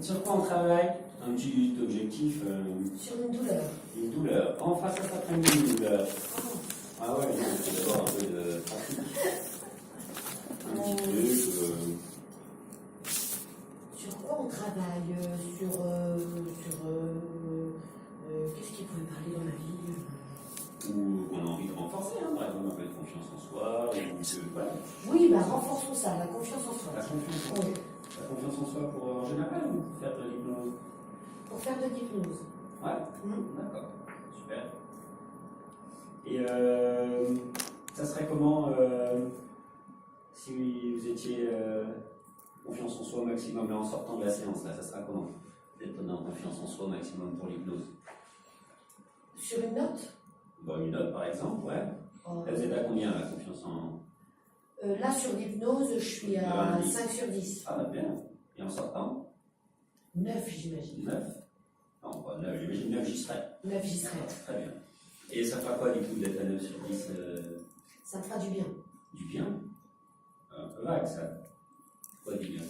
Sur quoi on travaille? Un petit objectif. Sur une douleur. Une douleur. En face à cette après-midi, une douleur. Ah ouais, il faut d'abord un peu de pratique. Un petit truc. Sur quoi on travaille? Qu'est-ce qui pourrait parler dans la vie? Ou qu'on a envie de renforcer, hein, par exemple, un peu de confiance en soi. Voilà. Oui, bah renforçons ça, la confiance en soi. La confiance en soi. Oui. La confiance en soi pour en général ou pour faire de l'hypnose? Pour faire de l'hypnose. Ouais, d'accord, super. Et ça serait comment si vous étiez confiance en soi au maximum, mais en sortant de la séance, là, ça sera comment? D'être en confiance en soi au maximum pour l'hypnose. Sur une note? Bon, une note par exemple, ouais. Là, vous êtes à combien la confiance en... Là, sur l'hypnose, je suis à 5 sur 10. Ah, bah bien. Et en sortant? 9, j'imagine. 9? Non, pas 9, j'imagine 9, j'y serais. 9, j'y serais. Très bien. Et ça fera quoi du coup d'être à 9 sur 10 Ça me fera du bien. Du bien? Un peu vague ça. Quoi du bien?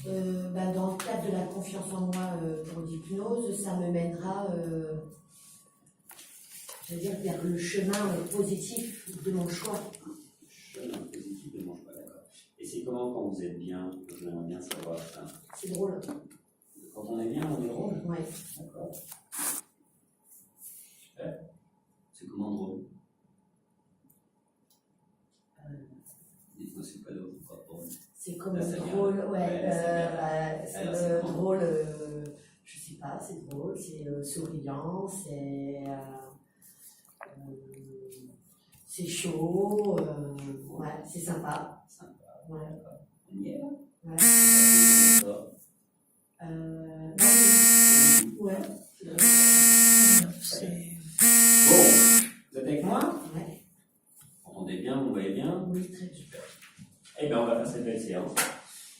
Dans le cadre de la confiance en moi pour l'hypnose, ça me mènera vers le chemin positif de mon choix. Chemin positif de mon choix, d'accord. Et c'est comment quand vous êtes bien? J'aimerais bien savoir ça. C'est drôle. Quand on est bien, on est drôle? Ouais. D'accord. Super. C'est comment drôle? Dites-moi, c'est quoi le rapport? C'est comme Là, ça drôle, vient. c'est drôle, je sais pas, c'est drôle, c'est souriant, c'est chaud, ouais, c'est sympa. Sympa. Ouais. On y est là? Ouais. Ouais. Bon, vous êtes avec moi? Ouais. Vous entendez bien, vous voyez bien? Oui, très bien. Super. Eh bien, on va faire cette belle séance.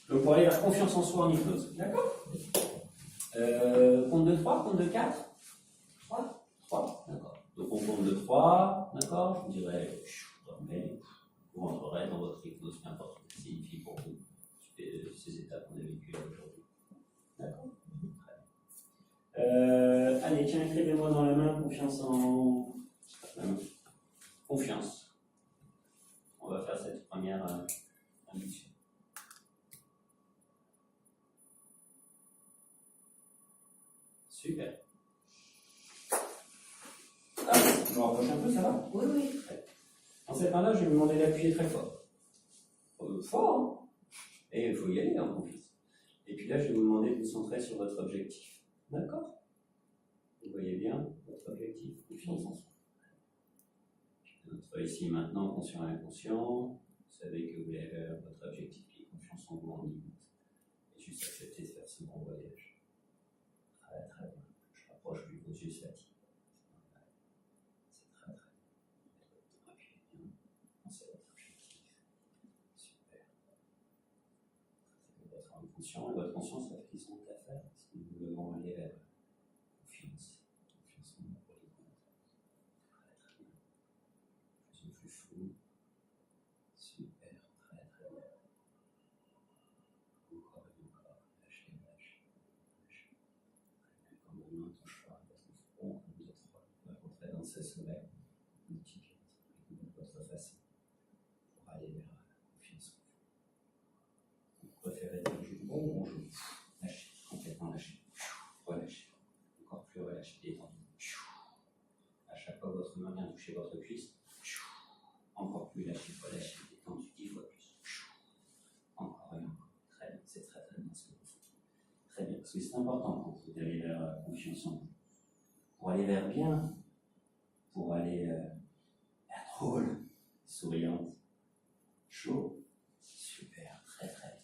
Donc, pour aller vers confiance en soi en hypnose. D'accord? Compte de 3, compte de 4? 3? 3, d'accord. Donc, on compte de 3, d'accord? Je vous dirais, dormez, vous rentrerez dans votre hypnose, peu importe ce que ça signifie pour vous, ces étapes qu'on a vécues aujourd'hui. D'accord? Très bien. Allez, tiens, écrivez-moi dans la main, confiance en... Confiance. On va faire cette première induction. Super. Ah, je me rapproche un peu, ça va? Oui, oui. Dans cette main-là, je vais vous demander d'appuyer très fort. Fort, hein? Et il faut y aller en confiance. Et puis là, je vais vous demander de vous centrer sur votre objectif. D'accord? Vous voyez bien votre objectif, confiance en soi. Notre ici maintenant, conscient et inconscient. Vous savez que vous avez votre objectif qui est confiance en vous en limite. Et juste accepter de faire ce grand voyage. Très très bien. Je rapproche plus vos yeux fatigués. C'est très très bien. Appuyez bien. Pensez à votre objectif. Super. Votre inconscient et votre conscience savent qu'ils sont à faire. Parce que nous devons aller vers confiance. Confiance en nous pour les comptes. Très très bien. Plus en plus flou. Super. Très très bien. Encore et encore. Lâchez, lâchez. Lâchez. Quand vos mains touchent pas votre front, vous êtes rentrer dans ce sommeil. Multipliez votre façon pour aller vers la confiance en vous. Vous préférez dire je bon, je lâchez, complètement lâchez, relâchez, encore plus relâchez, détendu. À chaque fois que votre main vient toucher votre cuisse, encore plus lâchez, relâchez, détendu 10 fois plus. Encore et encore. Très bien, c'est très très bien ce que vous faites. Très bien, parce que c'est important quand vous allez vers la confiance en vous. Pour aller vers bien, pour aller vers drôle, souriante, chaud, super, très très bien.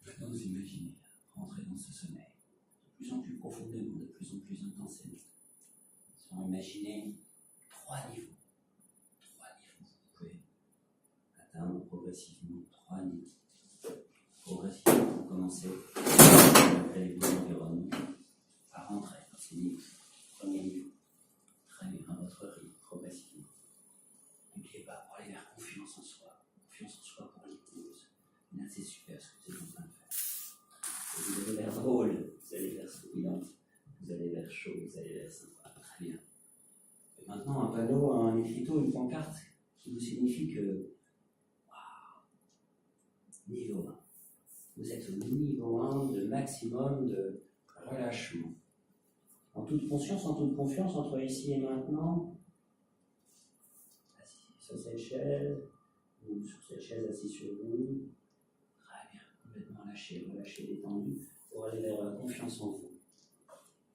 Maintenant vous imaginez rentrer dans ce sommeil de plus en plus profondément, de plus en plus intensément. Vous imaginez 3 niveaux. 3 niveaux. Vous pouvez atteindre progressivement 3 niveaux. Progressivement, vous commencez avec vos environnements à rentrer dans ces niveaux. Premier niveau. Très bien, à votre rythme, progressivement. N'oubliez pas, pour aller vers confiance en soi, maintenant un panneau, un écriteau, une pancarte qui vous signifie que, waouh, niveau 1. Vous êtes au niveau 1 de maximum de relâchement. En toute conscience, en toute confiance, entre ici et maintenant, assis sur cette chaise, ou sur cette chaise assis sur vous, très bien, complètement lâché, relâché, détendu, pour aller vers la confiance en vous.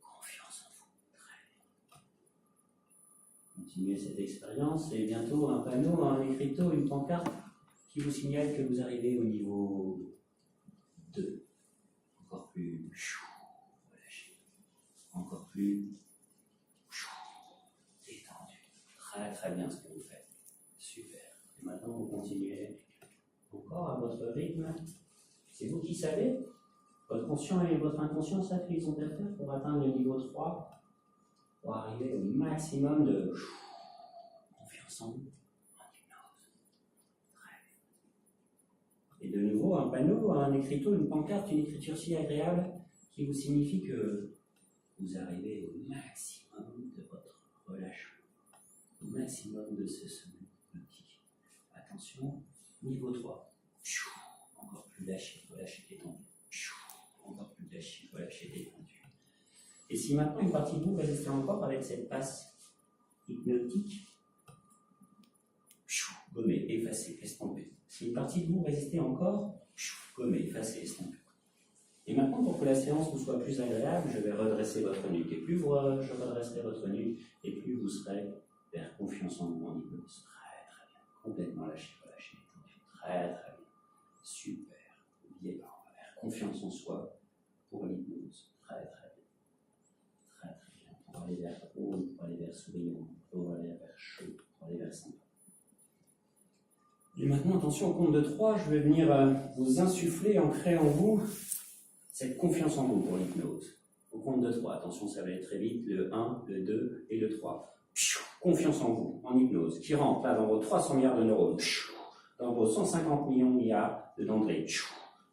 Confiance en vous, très bien. Continuez cette expérience et bientôt un panneau, un écriteau, une pancarte qui vous signale que vous arrivez au niveau 2. Encore plus relâché. Encore plus détendu. Très très bien ce que vous faites. Super. Et maintenant vous continuez encore à votre rythme. C'est vous qui savez. Votre conscient et votre inconscient savent qu'ils ont à faire pour atteindre le niveau 3, pour arriver au maximum de confiance en vous. Et de nouveau, un panneau, un écriteau, une pancarte, une écriture si agréable qui vous signifie que vous arrivez au maximum de votre relâchement, au maximum de ce sommeil hypnotique. Attention, niveau 3. Encore plus lâché, relâché, détendu. Encore plus lâché, relâché, détendu. Et si maintenant une partie de vous résiste encore avec cette passe hypnotique, gommez, effacez, estomper. Si une partie de vous résistez encore, gommez, effacez, estomper. Et maintenant, pour que la séance vous soit plus agréable, je vais redresser votre nuque. Et plus je redresserai votre nuque, et plus vous serez vers confiance en vous en hypnose. Très très bien. Complètement lâché, relâché, détendu. Très très bien. Super. N'oubliez pas, on va vers confiance en soi pour l'hypnose. Très très bien. Très très bien. Pour aller vers haut, pour aller vers souriant, pour aller vers chaud, pour aller vers sympa. Et maintenant, attention, au compte de 3, je vais venir vous insuffler, ancrer en vous cette confiance en vous pour l'hypnose. Au compte de 3, attention, ça va aller très vite, le 1, le 2 et le 3. Confiance en vous, en hypnose, qui rentre là dans vos 300 milliards de neurones, dans vos 150 milliards de dendrites.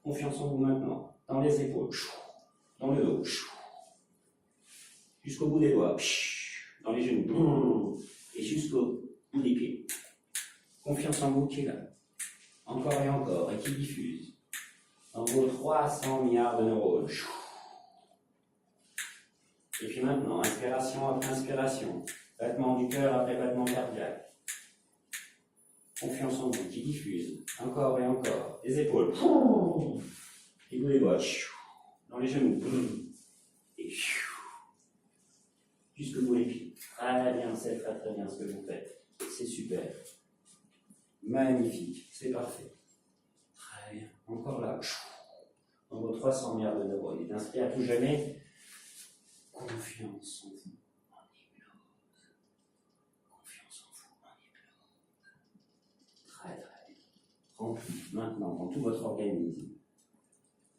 Confiance en vous maintenant, dans les épaules, dans le dos, jusqu'au bout des doigts, dans les genoux, et jusqu'au bout des pieds. Confiance en vous qui est là, encore et encore, et qui diffuse dans vos 300 milliards de neurones. Et puis maintenant, inspiration après inspiration, battement du cœur après battement cardiaque. Confiance en vous qui diffuse, encore et encore, les épaules, et vous les doigts, dans les genoux, et jusqu'au bout des pieds. Très bien, c'est très très bien ce que vous faites, c'est super. Magnifique, c'est parfait. Très bien. Encore là, dans vos 300 milliards de neurones. Et inscrit à tout jamais, confiance en vous en hypnose. Confiance en vous en hypnose. Très très bien. Rempli maintenant dans tout votre organisme.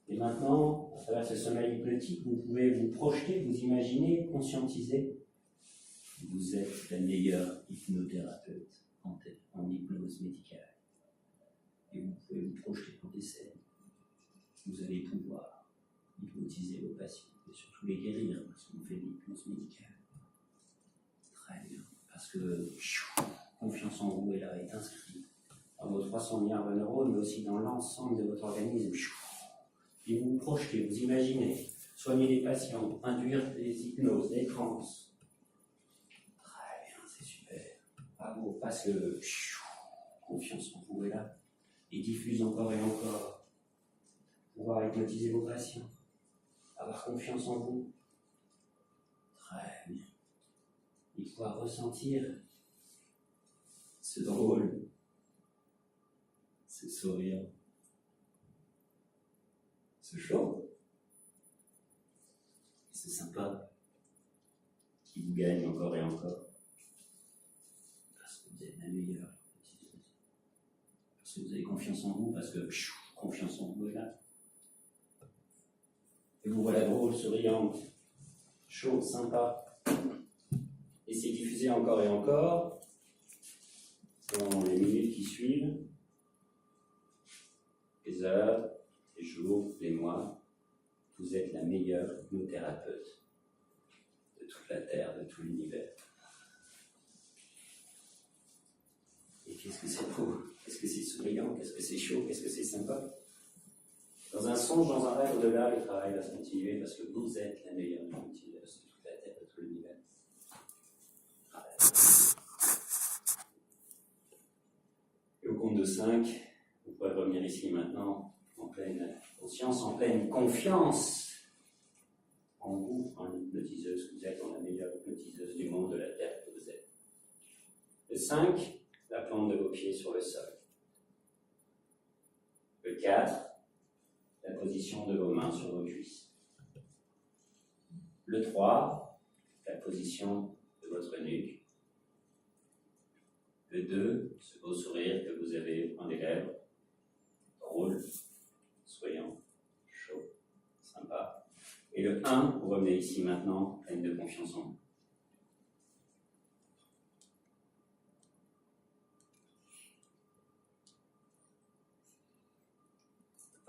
Et maintenant, à travers ce sommeil hypnotique, vous pouvez vous projeter, vous imaginer, conscientiser. Vous êtes la meilleure hypnothérapeute en hypnose médicale. Et vous pouvez vous projeter dans des scènes. Vous allez pouvoir hypnotiser vos patients et surtout les guérir parce qu'on fait de l'hypnose médicale. Très bien. Parce que confiance en vous est là, est inscrite dans vos 300 milliards de neurones, mais aussi dans l'ensemble de votre organisme. Et vous vous projetez, vous imaginez, soigner les patients, induire des hypnoses, des transes. Bravo, passe le confiance en vous est là et diffuse encore et encore. Pouvoir hypnotiser vos patients, avoir confiance en vous. Très bien. Et pouvoir ressentir ce drôle, ce sourire, ce chaud, ce sympa qui vous gagne encore et encore. Vous êtes la meilleure. Parce que vous avez confiance en vous, parce que confiance en vous est là. Et vous voilà drôle, souriante, chaud, sympa. Et c'est diffusé encore et encore dans les minutes qui suivent, les heures, les jours, les mois. Vous êtes la meilleure hypnothérapeute de toute la Terre, de tout l'univers. Qu'est-ce que c'est beau? Qu'est-ce que c'est souriant? Qu'est-ce que c'est chaud? Qu'est-ce que c'est sympa? Dans un songe, dans un rêve au-delà, le travail va se continuer parce que vous êtes la meilleure de l'univers, de toute la Terre, de tout l'univers. Et au compte de 5, vous pouvez revenir ici maintenant, en pleine conscience, en pleine confiance en vous, en hypnotiseuse. Vous êtes la meilleure hypnotiseuse du monde, de la Terre que vous êtes. Le 5, la plante de vos pieds sur le sol. Le 4, la position de vos mains sur vos cuisses. Le 3, la position de votre nuque. Le 2, ce beau sourire que vous avez au coin des lèvres, drôle, souriant, chaud, sympa. Et le 1, vous revenez ici maintenant, pleine de confiance en vous.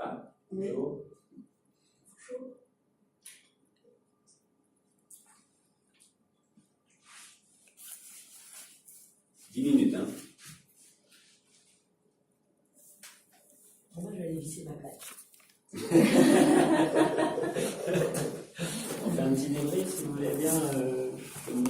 Ah, bonjour. Bonjour. « 10 minutes, hein. Pour moi, je vais aller visser ma plaque. On fait un petit débrief si vous voulez bien.